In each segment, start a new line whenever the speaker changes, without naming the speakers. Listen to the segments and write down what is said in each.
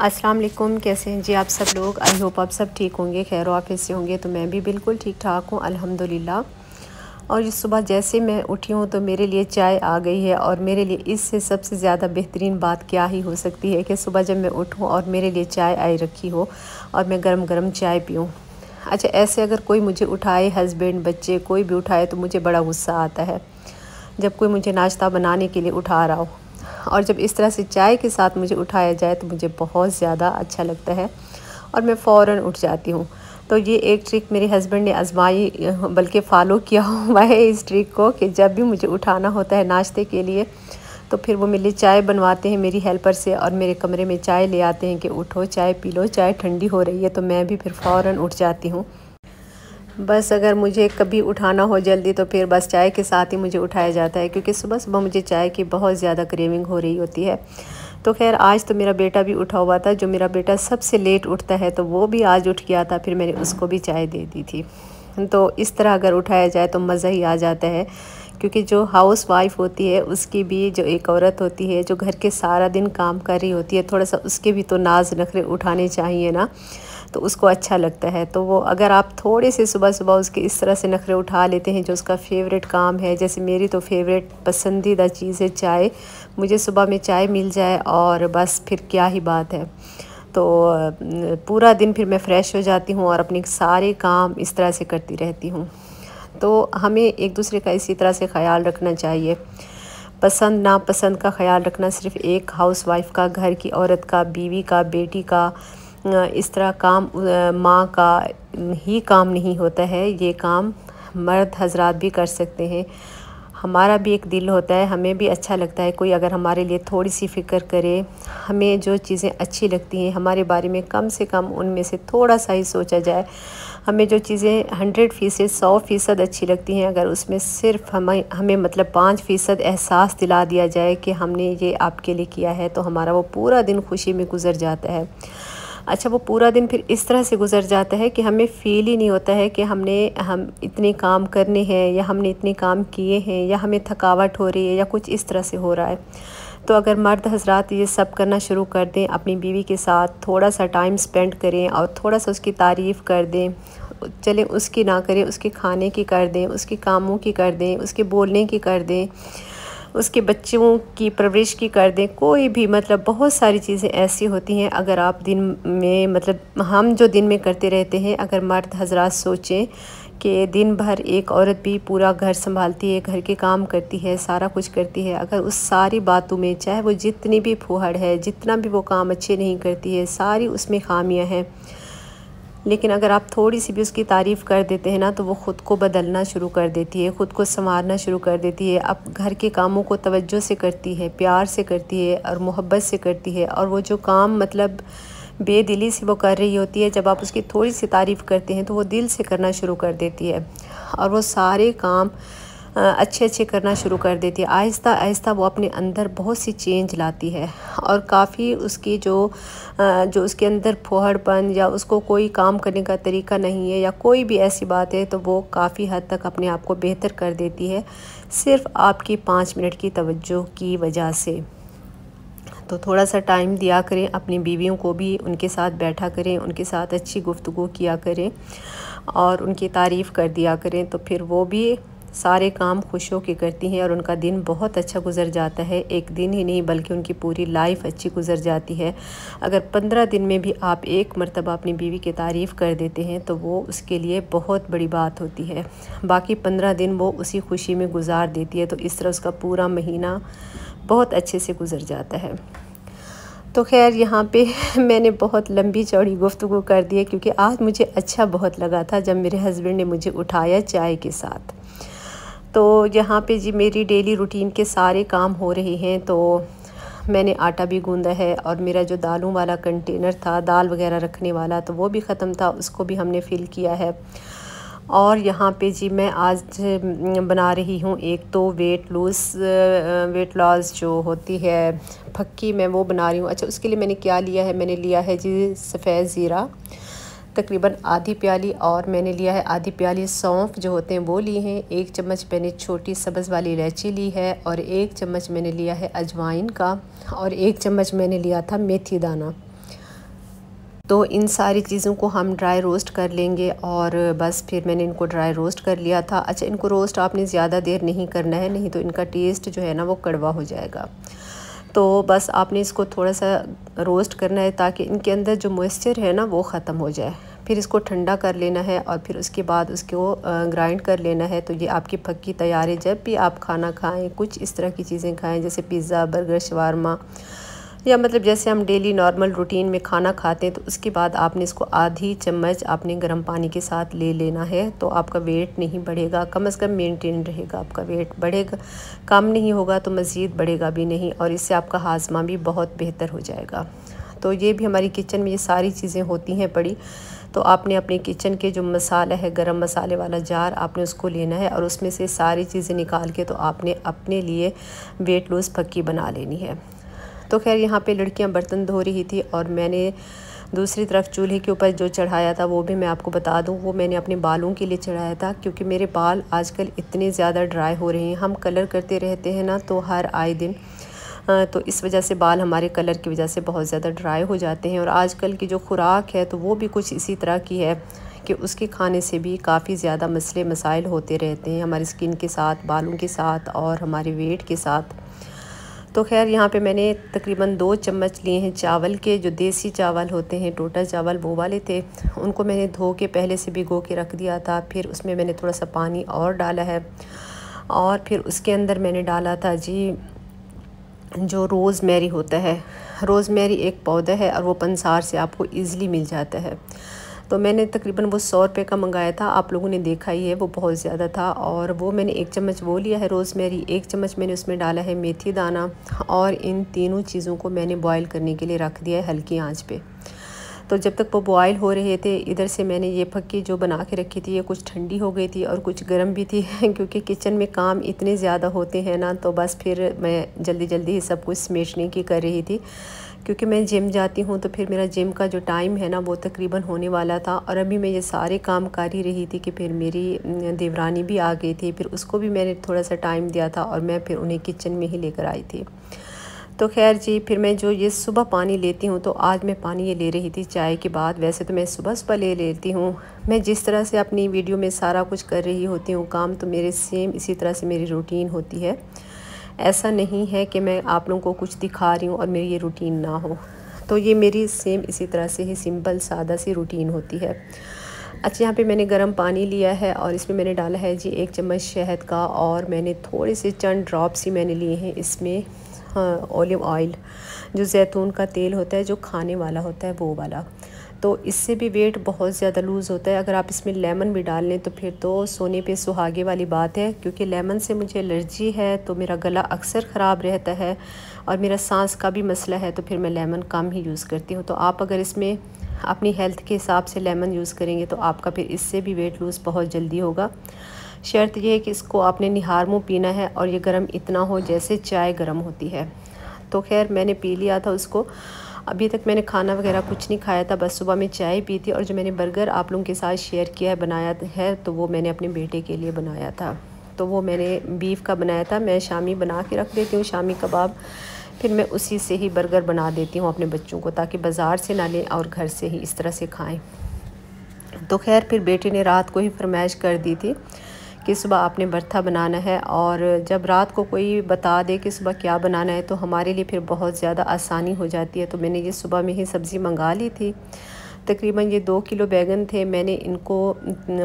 अस्सलाम वालेकुम। कैसे हैं जी आप सब लोग? आई होप आप सब ठीक होंगे, खैर वाफिस से होंगे। तो मैं भी बिल्कुल ठीक ठाक हूँ अल्हम्दुलिल्लाह। और इस सुबह जैसे मैं उठी हूँ तो मेरे लिए चाय आ गई है। और मेरे लिए इससे सबसे ज़्यादा बेहतरीन बात क्या ही हो सकती है कि सुबह जब मैं उठूँ और मेरे लिए चाय आई रखी हो और मैं गरम गरम चाय पीऊँ। अच्छा, ऐसे अगर कोई मुझे उठाए, हस्बैंड, बच्चे, कोई भी उठाए तो मुझे बड़ा गुस्सा आता है जब कोई मुझे नाश्ता बनाने के लिए उठा रहा हो। और जब इस तरह से चाय के साथ मुझे उठाया जाए तो मुझे बहुत ज़्यादा अच्छा लगता है और मैं फ़ौरन उठ जाती हूँ। तो ये एक ट्रिक मेरे हस्बैंड ने आजमाई, बल्कि फ़ॉलो किया हुआ है इस ट्रिक को, कि जब भी मुझे उठाना होता है नाश्ते के लिए तो फिर वो मेरे लिए चाय बनवाते हैं मेरी हेल्पर से और मेरे कमरे में चाय ले आते हैं कि उठो चाय पी लो, चाय ठंडी हो रही है। तो मैं भी फिर फ़ौरन उठ जाती हूँ। बस अगर मुझे कभी उठाना हो जल्दी तो फिर बस चाय के साथ ही मुझे उठाया जाता है, क्योंकि सुबह सुबह मुझे चाय की बहुत ज़्यादा क्रेविंग हो रही होती है। तो खैर आज तो मेरा बेटा भी उठा हुआ था। जो मेरा बेटा सबसे लेट उठता है तो वो भी आज उठ गया था, फिर मैंने उसको भी चाय दे दी थी। तो इस तरह अगर उठाया जाए तो मज़ा ही आ जाता है, क्योंकि जो हाउस वाइफ होती है उसकी भी, जो एक औरत होती है जो घर के सारा दिन काम कर रही होती है, थोड़ा सा उसके भी तो नाज नखरे उठाने चाहिए ना, तो उसको अच्छा लगता है। तो वो अगर आप थोड़े से सुबह सुबह उसके इस तरह से नखरे उठा लेते हैं, जो उसका फेवरेट काम है, जैसे मेरी तो फेवरेट पसंदीदा चीज़ है चाय। मुझे सुबह में चाय मिल जाए और बस फिर क्या ही बात है। तो पूरा दिन फिर मैं फ़्रेश हो जाती हूँ और अपने सारे काम इस तरह से करती रहती हूँ। तो हमें एक दूसरे का इसी तरह से ख़याल रखना चाहिए। पसंद नापसंद का ख़याल रखना सिर्फ़ एक हाउसवाइफ़ का, घर की औरत का, बीवी का, बेटी का, इस तरह काम माँ का ही काम नहीं होता है। ये काम मर्द हजरात भी कर सकते हैं। हमारा भी एक दिल होता है, हमें भी अच्छा लगता है कोई अगर हमारे लिए थोड़ी सी फ़िक्र करे, हमें जो चीज़ें अच्छी लगती हैं हमारे बारे में कम से कम उनमें से थोड़ा सा ही सोचा जाए। हमें जो चीज़ें 100% 100% अच्छी लगती हैं, अगर उसमें सिर्फ हमें हमें मतलब 5% एहसास दिला दिया जाए कि हमने ये आपके लिए किया है, तो हमारा वो पूरा दिन खुशी में गुजर जाता है। अच्छा, वो पूरा दिन फिर इस तरह से गुजर जाता है कि हमें फ़ील ही नहीं होता है कि हम इतने काम करने हैं या हमने इतने काम किए हैं या हमें थकावट हो रही है या कुछ इस तरह से हो रहा है। तो अगर मर्द हजरात ये सब करना शुरू कर दें, अपनी बीवी के साथ थोड़ा सा टाइम स्पेंड करें और थोड़ा सा उसकी तारीफ़ कर दें, चलें उसकी ना करें, उसके खाने की कर दें, उसके कामों की कर दें, उसके बोलने की कर दें, उसके बच्चों की परवरिश की कर दें, कोई भी मतलब बहुत सारी चीज़ें ऐसी होती हैं। अगर आप दिन में मतलब हम जो दिन में करते रहते हैं, अगर मर्द हजरात सोचें कि दिन भर एक औरत भी पूरा घर संभालती है, घर के काम करती है, सारा कुछ करती है, अगर उस सारी बातों में चाहे वो जितनी भी फूहड़ है, जितना भी वो काम अच्छे नहीं करती है, सारी उसमें खामियां हैं, लेकिन अगर आप थोड़ी सी भी उसकी तारीफ़ कर देते हैं ना, तो वो ख़ुद को बदलना शुरू कर देती है, ख़ुद को संवारना शुरू कर देती है। अब घर के कामों को तवज्जो से करती है, प्यार से करती है और मोहब्बत से करती है। और वो जो काम मतलब बेदिली से वो कर रही होती है, जब आप उसकी थोड़ी सी तारीफ़ करते हैं तो वो दिल से करना शुरू कर देती है और वो सारे काम अच्छे अच्छे करना शुरू कर देती है। आहिस्ता आहिस्ता वो अपने अंदर बहुत सी चेंज लाती है और काफ़ी उसकी जो उसके अंदर फुहड़पन या उसको कोई काम करने का तरीका नहीं है या कोई भी ऐसी बात है, तो वो काफ़ी हद तक अपने आप को बेहतर कर देती है, सिर्फ़ आपकी 5 मिनट की तवज्जो की वजह से। तो थोड़ा सा टाइम दिया करें अपनी बीवियों को भी, उनके साथ बैठा करें, उनके साथ अच्छी गुफ्तगू किया करें और उनकी तारीफ़ कर दिया करें, तो फिर वो भी सारे काम खुश होकर करती हैं और उनका दिन बहुत अच्छा गुजर जाता है। एक दिन ही नहीं बल्कि उनकी पूरी लाइफ अच्छी गुजर जाती है। अगर 15 दिन में भी आप एक मर्तबा अपनी बीवी की तारीफ़ कर देते हैं तो वो उसके लिए बहुत बड़ी बात होती है। बाकी 15 दिन वो उसी खुशी में गुजार देती है, तो इस तरह उसका पूरा महीना बहुत अच्छे से गुजर जाता है। तो खैर यहाँ पे मैंने बहुत लंबी चौड़ी गुफ्तगू कर दी है, क्योंकि आज मुझे अच्छा बहुत लगा था जब मेरे हस्बैंड ने मुझे उठाया चाय के साथ। तो यहाँ पे जी मेरी डेली रूटीन के सारे काम हो रहे हैं। तो मैंने आटा भी गूंदा है और मेरा जो दालों वाला कंटेनर था, दाल वगैरह रखने वाला, तो वो भी ख़त्म था, उसको भी हमने फ़िल किया है। और यहाँ पे जी मैं आज बना रही हूँ एक तो वेट लॉस जो होती है फक्की, मैं वो बना रही हूँ। अच्छा, उसके लिए मैंने क्या लिया है, मैंने लिया है जी सफ़ेद ज़ीरा तकरीबन आधी प्याली, और मैंने लिया है आधी प्याली सौंफ जो होते हैं वो लिए हैं, 1 चम्मच मैंने छोटी सब्ज़ वाली इलायची ली है और 1 चम्मच मैंने लिया है अजवाइन का और 1 चम्मच मैंने लिया था मेथी दाना। तो इन सारी चीज़ों को हम ड्राई रोस्ट कर लेंगे और बस फिर मैंने इनको ड्राई रोस्ट कर लिया था। अच्छा, इनको रोस्ट आपने ज़्यादा देर नहीं करना है, नहीं तो इनका टेस्ट जो है ना वो कड़वा हो जाएगा। तो बस आपने इसको थोड़ा सा रोस्ट करना है ताकि इनके अंदर जो मॉइस्चर है ना वो ख़त्म हो जाए। फिर इसको ठंडा कर लेना है और फिर उसके बाद उसको ग्राइंड कर लेना है। तो ये आपकी फक्की तैयार है। जब भी आप खाना खाएं, कुछ इस तरह की चीज़ें खाएं जैसे पिज़्ज़ा, बर्गर, शवारमा, या मतलब जैसे हम डेली नॉर्मल रूटीन में खाना खाते हैं, तो उसके बाद आपने इसको आधी चम्मच आपने गर्म पानी के साथ ले लेना है। तो आपका वेट नहीं बढ़ेगा, कम से कम मेंटेन रहेगा। आपका वेट बढ़ेगा, कम नहीं होगा तो मज़ीद बढ़ेगा भी नहीं, और इससे आपका हाजमा भी बहुत बेहतर हो जाएगा। तो ये भी हमारी किचन में ये सारी चीज़ें होती हैं पड़ी। तो आपने अपने किचन के जो मसाला है, गरम मसाले वाला जार, आपने उसको लेना है और उसमें से सारी चीज़ें निकाल के तो आपने अपने लिए वेट लॉस फक्की बना लेनी है। तो खैर यहाँ पे लड़कियाँ बर्तन धो रही थी और मैंने दूसरी तरफ चूल्हे के ऊपर जो चढ़ाया था वो भी मैं आपको बता दूँ, वो मैंने अपने बालों के लिए चढ़ाया था, क्योंकि मेरे बाल आजकल इतने ज़्यादा ड्राई हो रहे हैं। हम कलर करते रहते हैं ना, तो हर आए दिन, तो इस वजह से बाल हमारे कलर की वजह से बहुत ज़्यादा ड्राई हो जाते हैं। और आजकल की जो खुराक है तो वो भी कुछ इसी तरह की है कि उसके खाने से भी काफ़ी ज़्यादा मसले मसाइल होते रहते हैं हमारी स्किन के साथ, बालों के साथ और हमारे वेट के साथ। तो खैर यहाँ पे मैंने तकरीबन 2 चम्मच लिए हैं चावल के, जो देसी चावल होते हैं, टोटा चावल वो वाले थे। उनको मैंने धो के पहले से भिगो के रख दिया था। फिर उसमें मैंने थोड़ा सा पानी और डाला है और फिर उसके अंदर मैंने डाला था जी जो रोज़मेरी होता है। रोज़मेरी एक पौधा है और वो पंसार से आपको ईज़िली मिल जाता है। तो मैंने तकरीबन वो 100 रुपये का मंगाया था, आप लोगों ने देखा ही है, वो बहुत ज़्यादा था। और वो मैंने 1 चम्मच वो लिया है रोज़मेरी, 1 चम्मच मैंने उसमें डाला है मेथी दाना, और इन तीनों चीज़ों को मैंने बॉईल करने के लिए रख दिया है हल्की आंच पे। तो जब तक वो बॉयल हो रहे थे, इधर से मैंने ये फक्की जो बना के रखी थी, ये कुछ ठंडी हो गई थी और कुछ गर्म भी थी क्योंकि किचन में काम इतने ज़्यादा होते हैं ना, तो बस फिर मैं जल्दी जल्दी ही सब कुछ समेटने की कर रही थी। क्योंकि मैं जिम जाती हूँ तो फिर मेरा जिम का जो टाइम है ना वो तकरीबन होने वाला था, और अभी मैं ये सारे काम कर ही रही थी कि फिर मेरी देवरानी भी आ गई थी। फिर उसको भी मैंने थोड़ा सा टाइम दिया था और मैं फिर उन्हें किचन में ही लेकर आई थी। तो खैर जी, फिर मैं जो ये सुबह पानी लेती हूँ, तो आज मैं पानी ये ले रही थी चाय के बाद। वैसे तो मैं सुबह सुबह ले लेती हूँ। मैं जिस तरह से अपनी वीडियो में सारा कुछ कर रही होती हूँ काम, तो मेरे सेम इसी तरह से मेरी रूटीन होती है। ऐसा नहीं है कि मैं आप लोगों को कुछ दिखा रही हूँ और मेरी ये रूटीन ना हो। तो ये मेरी सेम इसी तरह से ही सिंपल सादा सी रूटीन होती है। अच्छा, यहाँ पे मैंने गर्म पानी लिया है और इसमें मैंने डाला है जी 1 चम्मच शहद का, और मैंने थोड़े से चंद ड्रॉप्स ही मैंने लिए हैं इसमें ऑलिव ऑयल, जो जैतून का तेल होता है, जो खाने वाला होता है वो वाला। तो इससे भी वेट बहुत ज़्यादा लूज़ होता है। अगर आप इसमें लेमन भी डाल लें तो फिर तो सोने पे सुहागे वाली बात है। क्योंकि लेमन से मुझे एलर्जी है, तो मेरा गला अक्सर ख़राब रहता है और मेरा सांस का भी मसला है, तो फिर मैं लेमन कम ही यूज़ करती हूँ। तो आप अगर इसमें अपनी हेल्थ के हिसाब से लेमन यूज़ करेंगे तो आपका फिर इससे भी वेट लूज़ बहुत जल्दी होगा। शर्त यह है कि इसको आपने निहार मुँह पीना है और ये गर्म इतना हो जैसे चाय गर्म होती है। तो खैर मैंने पी लिया था उसको। अभी तक मैंने खाना वगैरह कुछ नहीं खाया था, बस सुबह में चाय पी थी। और जो मैंने बर्गर आप लोगों के साथ शेयर किया है, बनाया है, तो वो मैंने अपने बेटे के लिए बनाया था। तो वो मैंने बीफ का बनाया था। मैं शामी बना के रख देती हूँ, शामी कबाब, फिर मैं उसी से ही बर्गर बना देती हूँ अपने बच्चों को, ताकि बाज़ार से ना लें और घर से ही इस तरह से खाएँ। तो खैर फिर बेटे ने रात को ही फरमाइश कर दी थी कि सुबह आपने भरता बनाना है, और जब रात को कोई बता दे कि सुबह क्या बनाना है तो हमारे लिए फिर बहुत ज़्यादा आसानी हो जाती है। तो मैंने ये सुबह में ही सब्ज़ी मंगा ली थी। तकरीबन ये 2 किलो बैगन थे। मैंने इनको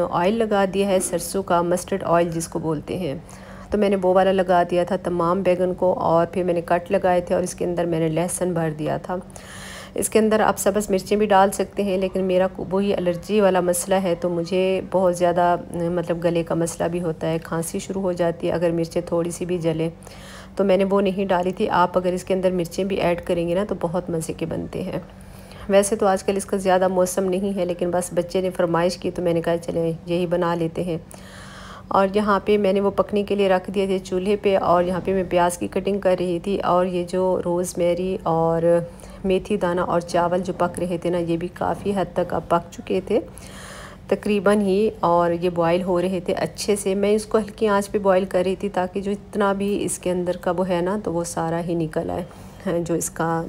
ऑयल लगा दिया है, सरसों का, मस्टर्ड ऑयल जिसको बोलते हैं, तो मैंने वो वाला लगा दिया था तमाम बैगन को। और फिर मैंने कट लगाए थे और इसके अंदर मैंने लहसुन भर दिया था। इसके अंदर आप सब्ज़ मिर्चें भी डाल सकते हैं, लेकिन मेरा वही एलर्जी वाला मसला है, तो मुझे बहुत ज़्यादा मतलब गले का मसला भी होता है, खांसी शुरू हो जाती है अगर मिर्चें थोड़ी सी भी जलें, तो मैंने वो नहीं डाली थी। आप अगर इसके अंदर मिर्चें भी ऐड करेंगे ना तो बहुत मज़े के बनते हैं। वैसे तो आजकल इसका ज़्यादा मौसम नहीं है, लेकिन बस बच्चे ने फरमाइश की तो मैंने कहा चले यही बना लेते हैं। और यहाँ पे मैंने वो पकने के लिए रख दिए थे चूल्हे पे, और यहाँ पे मैं प्याज की कटिंग कर रही थी। और ये जो रोज़मेरी और मेथी दाना और चावल जो पक रहे थे ना, ये भी काफ़ी हद तक अब पक चुके थे तकरीबन ही, और ये बॉईल हो रहे थे अच्छे से। मैं इसको हल्की आंच पे बॉईल कर रही थी ताकि जो इतना भी इसके अंदर का वो है ना, तो वो सारा ही निकल आए, जो इसका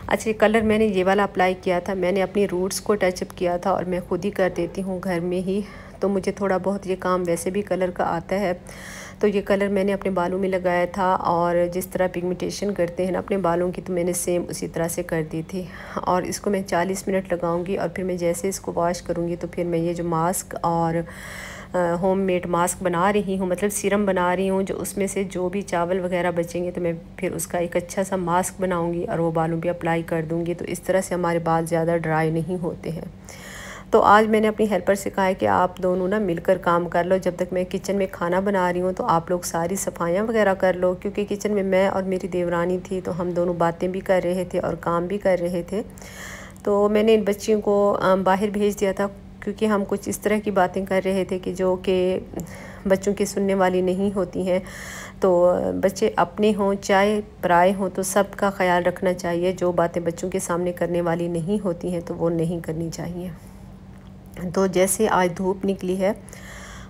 अच्छा, कलर मैंने ये वाला अप्लाई किया था, मैंने अपनी रूट्स को टचअप किया था और मैं ख़ुद ही कर देती हूँ घर में ही, तो मुझे थोड़ा बहुत ये काम वैसे भी कलर का आता है। तो ये कलर मैंने अपने बालों में लगाया था और जिस तरह पिगमेंटेशन करते हैं ना अपने बालों की, तो मैंने सेम उसी तरह से कर दी थी। और इसको मैं 40 मिनट लगाऊंगी और फिर मैं जैसे इसको वॉश करूँगी तो फिर मैं ये जो मास्क और होममेड मास्क बना रही हूँ, मतलब सीरम बना रही हूँ, जो उसमें से जो भी चावल वगैरह बचेंगे तो मैं फिर उसका एक अच्छा सा मास्क बनाऊँगी और वो बालों पे अप्लाई कर दूँगी। तो इस तरह से हमारे बाल ज़्यादा ड्राई नहीं होते हैं। तो आज मैंने अपनी हेल्पर से कहा है कि आप दोनों ना मिलकर काम कर लो, जब तक मैं किचन में खाना बना रही हूँ तो आप लोग सारी सफाइयाँ वगैरह कर लो, क्योंकि किचन में मैं और मेरी देवरानी थी, तो हम दोनों बातें भी कर रहे थे और काम भी कर रहे थे। तो मैंने इन बच्चियों को बाहर भेज दिया था, क्योंकि हम कुछ इस तरह की बातें कर रहे थे कि जो कि बच्चों की सुनने वाली नहीं होती हैं। तो बच्चे अपने हों चाहे पराए हों, तो सब का ख्याल रखना चाहिए। जो बातें बच्चों के सामने करने वाली नहीं होती हैं तो वो नहीं करनी चाहिए। तो जैसे आज धूप निकली है,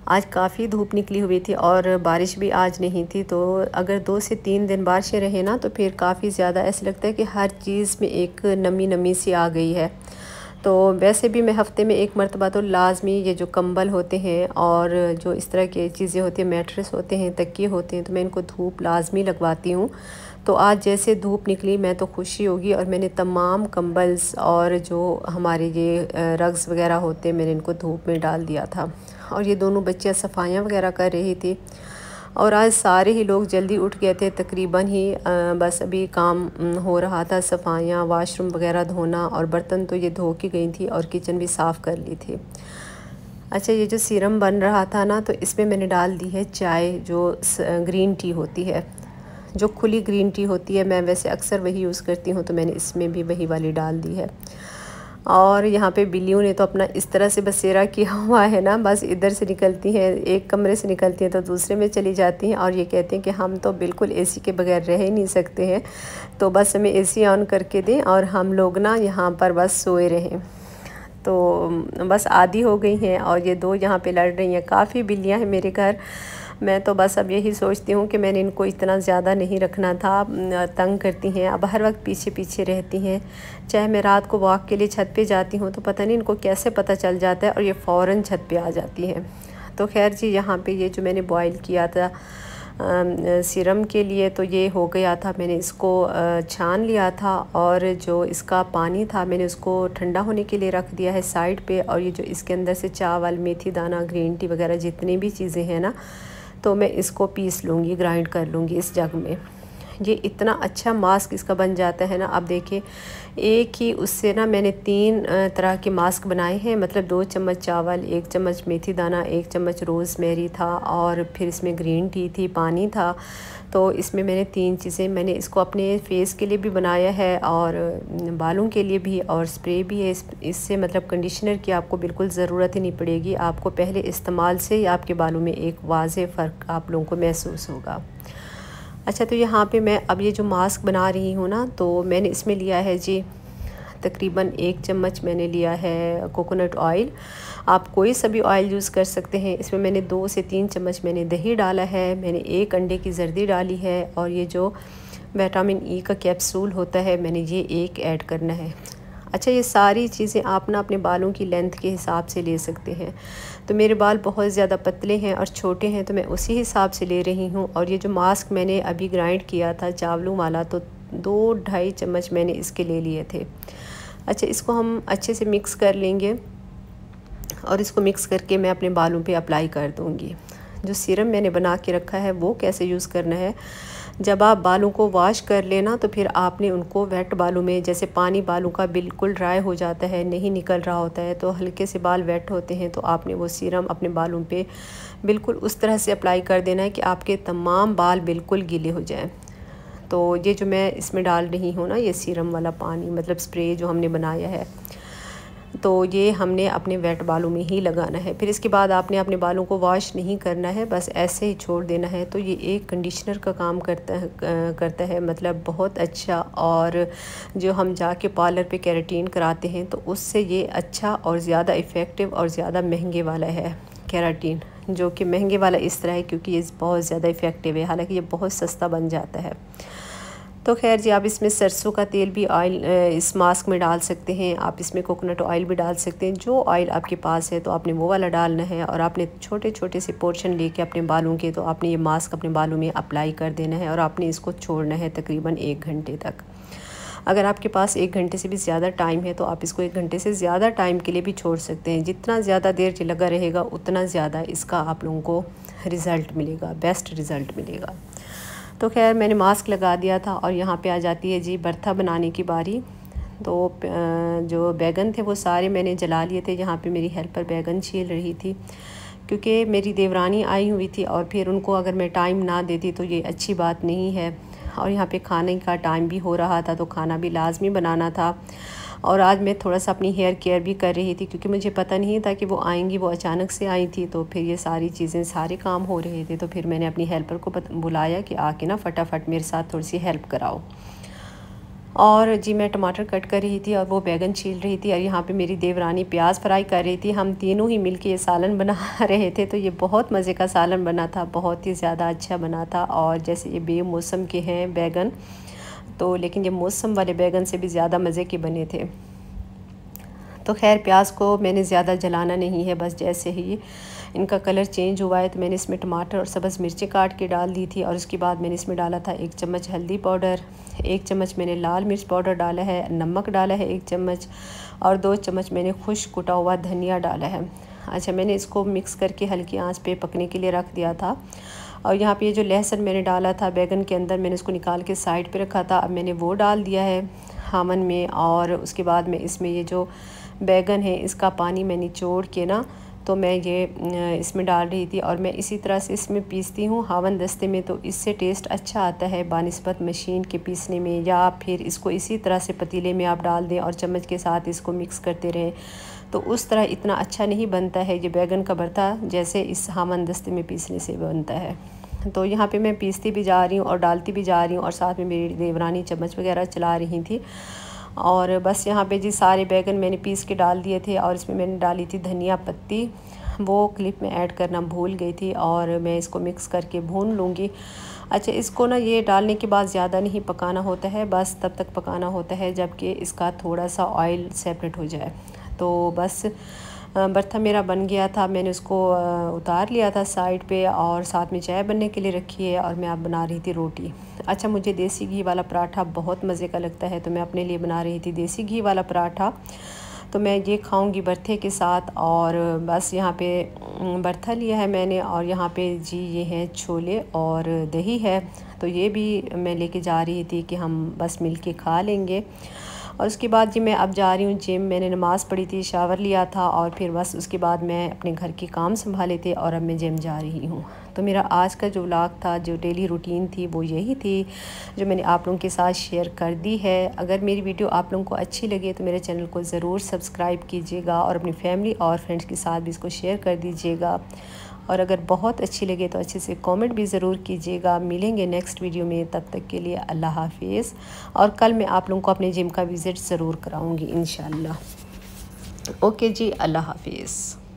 आज काफ़ी धूप निकली हुई थी और बारिश भी आज नहीं थी। तो अगर 2 से 3 दिन बारिशें रहे ना तो फिर काफ़ी ज़्यादा ऐसा लगता है कि हर चीज़ में एक नमी नमी सी आ गई है। तो वैसे भी मैं हफ़्ते में एक मरतबा तो लाजमी ये जो कंबल होते हैं और जो इस तरह की चीज़ें होती हैं, मैट्रेस होते हैं, तकिए होते हैं, तो मैं इनको धूप लाजमी लगवाती हूँ। तो आज जैसे धूप निकली मैं तो खुशी होगी और मैंने तमाम कंबल्स और जो हमारे ये रग्स वगैरह होते हैं मैंने इनको धूप में डाल दिया था। और ये दोनों बच्चियाँ सफाइयाँ वगैरह कर रही थी और आज सारे ही लोग जल्दी उठ गए थे तकरीबन ही। बस अभी काम हो रहा था, सफाइयाँ, वाशरूम वगैरह धोना और बर्तन तो ये धो के गई थी और किचन भी साफ़ कर ली थी। अच्छा, ये जो सीरम बन रहा था ना तो इसमें मैंने डाल दी है चाय, जो ग्रीन टी होती है, जो खुली ग्रीन टी होती है, मैं वैसे अक्सर वही यूज़ करती हूँ, तो मैंने इसमें भी वही वाली डाल दी है। और यहाँ पे बिल्लियों ने तो अपना इस तरह से बसेरा किया हुआ है ना, बस इधर से निकलती हैं, एक कमरे से निकलती हैं तो दूसरे में चली जाती हैं और ये कहते हैं कि हम तो बिल्कुल एसी के बगैर रह ही नहीं सकते हैं, तो बस हमें एसी ऑन करके दें और हम लोग ना यहाँ पर बस सोए रहें। तो बस आदी हो गई हैं और ये 2 यहाँ पे लड़ रही हैं। काफ़ी बिल्लियाँ हैं मेरे घर। मैं तो बस अब यही सोचती हूँ कि मैंने इनको इतना ज़्यादा नहीं रखना था, तंग करती हैं, अब हर वक्त पीछे पीछे रहती हैं। चाहे मैं रात को वॉक के लिए छत पे जाती हूँ तो पता नहीं इनको कैसे पता चल जाता है और ये फ़ौरन छत पे आ जाती हैं। तो खैर जी, यहाँ पे ये जो मैंने बॉयल किया था सीरम के लिए, तो ये हो गया था। मैंने इसको छान लिया था और जो इसका पानी था मैंने उसको ठंडा होने के लिए रख दिया है साइड पे। और ये जो इसके अंदर से चावल, मेथी दाना, ग्रीन टी वगैरह जितनी भी चीज़ें हैं ना, तो मैं इसको पीस लूँगी, ग्राइंड कर लूँगी इस जग में। ये इतना अच्छा मास्क इसका बन जाता है ना। अब देखिए, एक ही उससे ना मैंने 3 तरह के मास्क बनाए हैं, मतलब 2 चम्मच चावल, 1 चम्मच मेथी दाना, 1 चम्मच रोज़मेरी था और फिर इसमें ग्रीन टी थी, पानी था। तो इसमें मैंने 3 चीज़ें, मैंने इसको अपने फेस के लिए भी बनाया है और बालों के लिए भी, और स्प्रे भी है। इससे मतलब कंडीशनर की आपको बिल्कुल ज़रूरत ही नहीं पड़ेगी। आपको पहले इस्तेमाल से ही आपके बालों में एक वाज़ेह फ़र्क आप लोगों को महसूस होगा। अच्छा, तो यहाँ पे मैं अब ये जो मास्क बना रही हूँ ना, तो मैंने इसमें लिया है जी तकरीबन 1 चम्मच मैंने लिया है कोकोनट ऑयल। आप कोई सा भी ऑयल यूज़ कर सकते हैं। इसमें मैंने 2 से 3 चम्मच मैंने दही डाला है, मैंने 1 अंडे की जर्दी डाली है और ये जो विटामिन ई का कैप्सूल होता है मैंने ये 1 ऐड करना है। अच्छा, ये सारी चीज़ें आप ना अपने बालों की लेंथ के हिसाब से ले सकते हैं। तो मेरे बाल बहुत ज़्यादा पतले हैं और छोटे हैं, तो मैं उसी हिसाब से ले रही हूँ। और ये जो मास्क मैंने अभी ग्राइंड किया था चावलों वाला, तो 2-2.5 चम्मच मैंने इसके ले लिए थे। अच्छा, इसको हम अच्छे से मिक्स कर लेंगे और इसको मिक्स करके मैं अपने बालों पे अप्लाई कर दूँगी। जो सीरम मैंने बना के रखा है वो कैसे यूज़ करना है, जब आप बालों को वॉश कर लेना तो फिर आपने उनको वेट बालों में, जैसे पानी बालों का बिल्कुल ड्राई हो जाता है, नहीं निकल रहा होता है, तो हल्के से बाल वेट होते हैं, तो आपने वो सीरम अपने बालों पे बिल्कुल उस तरह से अप्लाई कर देना है कि आपके तमाम बाल बिल्कुल गीले हो जाएं। तो ये जो मैं इसमें डाल रही हूँ ना, ये सीरम वाला पानी, मतलब स्प्रे जो हमने बनाया है, तो ये हमने अपने वेट बालों में ही लगाना है। फिर इसके बाद आपने अपने बालों को वॉश नहीं करना है, बस ऐसे ही छोड़ देना है। तो ये एक कंडीशनर का काम करता है, मतलब बहुत अच्छा। और जो हम जाके पार्लर पे केराटिन कराते हैं तो उससे ये अच्छा और ज़्यादा इफ़ेक्टिव और ज़्यादा महंगे वाला है केराटिन, जो कि महंगे वाला इस तरह है क्योंकि ये बहुत ज़्यादा इफ़ेक्टिव है, हालांकि ये बहुत सस्ता बन जाता है। तो खैर जी, आप इसमें सरसों का तेल भी ऑयल इस मास्क में डाल सकते हैं। आप इसमें कोकोनट ऑयल भी डाल सकते हैं। जो ऑयल आपके पास है तो आपने वो वाला डालना है, और आपने छोटे छोटे से पोर्शन लेके अपने बालों के, तो आपने ये मास्क अपने बालों में अप्लाई कर देना है और आपने इसको छोड़ना है तकरीबन 1 घंटे तक। अगर आपके पास 1 घंटे से भी ज़्यादा टाइम है तो आप इसको 1 घंटे से ज़्यादा टाइम के लिए भी छोड़ सकते हैं। जितना ज़्यादा देर ये लगा रहेगा उतना ज़्यादा इसका आप लोगों को रिज़ल्ट मिलेगा, बेस्ट रिज़ल्ट मिलेगा। तो खैर मैंने मास्क लगा दिया था, और यहाँ पे आ जाती है जी भरता बनाने की बारी। तो जो बैगन थे वो सारे मैंने जला लिए थे। यहाँ पे मेरी हेल्पर बैगन छील रही थी, क्योंकि मेरी देवरानी आई हुई थी और फिर उनको अगर मैं टाइम ना देती तो ये अच्छी बात नहीं है। और यहाँ पे खाने का टाइम भी हो रहा था, तो खाना भी लाजमी बनाना था। और आज मैं थोड़ा सा अपनी हेयर केयर भी कर रही थी, क्योंकि मुझे पता नहीं था कि वो आएंगी। वो अचानक से आई थी, तो फिर ये सारी चीज़ें, सारे काम हो रहे थे। तो फिर मैंने अपनी हेल्पर को बुलाया कि आके ना फटाफट मेरे साथ थोड़ी सी हेल्प कराओ। और जी मैं टमाटर कट कर रही थी और वो बैगन छील रही थी, और यहाँ पे मेरी देवरानी प्याज फ्राई कर रही थी। हम तीनों ही मिलके ये सालन बना रहे थे। तो ये बहुत मज़े का सालन बना था, बहुत ही ज़्यादा अच्छा बना था। और जैसे ये बेमौसम के हैं बैगन, तो लेकिन ये मौसम वाले बैगन से भी ज़्यादा मज़े के बने थे। तो खैर प्याज को मैंने ज़्यादा जलाना नहीं है, बस जैसे ही इनका कलर चेंज हुआ है तो मैंने इसमें टमाटर और सब्ज़ मिर्चें काट के डाल दी थी। और उसके बाद मैंने इसमें डाला था 1 चम्मच हल्दी पाउडर, 1 चम्मच मैंने लाल मिर्च पाउडर डाला है, नमक डाला है 1 चम्मच, और 2 चम्मच मैंने खुश्क कुटा हुआ धनिया डाला है। अच्छा, मैंने इसको मिक्स करके हल्की आंच पे पकने के लिए रख दिया था। और यहाँ पे ये जो लहसुन मैंने डाला था बैगन के अंदर, मैंने उसको निकाल के साइड पे रखा था। अब मैंने वो डाल दिया है हामन में। और उसके बाद में इसमें ये जो बैगन है इसका पानी मैं निचोड़ के ना, तो मैं ये इसमें डाल रही थी। और मैं इसी तरह से इसमें पीसती हूँ हावन दस्ते में, तो इससे टेस्ट अच्छा आता है बानिस्बत मशीन के पीसने में। या फिर इसको इसी तरह से पतीले में आप डाल दें और चम्मच के साथ इसको मिक्स करते रहें, तो उस तरह इतना अच्छा नहीं बनता है ये बैगन का भरता जैसे इस हावन दस्ते में पीसने से बनता है। तो यहाँ पे मैं पीसती भी जा रही हूँ और डालती भी जा रही हूँ, और साथ में मेरी देवरानी चम्मच वगैरह चला रही थी। और बस यहाँ पे जी सारे बैगन मैंने पीस के डाल दिए थे, और इसमें मैंने डाली थी धनिया पत्ती, वो क्लिप में ऐड करना भूल गई थी। और मैं इसको मिक्स करके भून लूँगी। अच्छा, इसको ना ये डालने के बाद ज़्यादा नहीं पकाना होता है, बस तब तक पकाना होता है जबकि इसका थोड़ा सा ऑयल सेपरेट हो जाए। तो बस भरता मेरा बन गया था, मैंने उसको उतार लिया था साइड पे, और साथ में चाय बनने के लिए रखी है, और मैं अब बना रही थी रोटी। अच्छा, मुझे देसी घी वाला पराठा बहुत मज़े का लगता है, तो मैं अपने लिए बना रही थी देसी घी वाला पराठा। तो मैं ये खाऊंगी भरते के साथ। और बस यहाँ पे भरता लिया है मैंने, और यहाँ पे जी ये है छोले और दही है, तो ये भी मैं लेके जा रही थी कि हम बस मिल के खा लेंगे। और उसके बाद जी मैं अब जा रही हूँ जिम। मैंने नमाज़ पढ़ी थी, शावर लिया था, और फिर बस उसके बाद मैं अपने घर के काम संभाले थे, और अब मैं जिम जा रही हूँ। तो मेरा आज का जो व्लॉग था, जो डेली रूटीन थी, वो यही थी जो मैंने आप लोगों के साथ शेयर कर दी है। अगर मेरी वीडियो आप लोगों को अच्छी लगे तो मेरे चैनल को ज़रूर सब्सक्राइब कीजिएगा, और अपनी फैमिली और फ्रेंड्स के साथ भी इसको शेयर कर दीजिएगा। और अगर बहुत अच्छी लगे तो अच्छे से कमेंट भी ज़रूर कीजिएगा। मिलेंगे नेक्स्ट वीडियो में, तब तक के लिए अल्लाह हाफिज़। और कल मैं आप लोगों को अपने जिम का विज़िट ज़रूर कराऊंगी इंशाल्लाह। ओके जी, अल्लाह हाफिज़।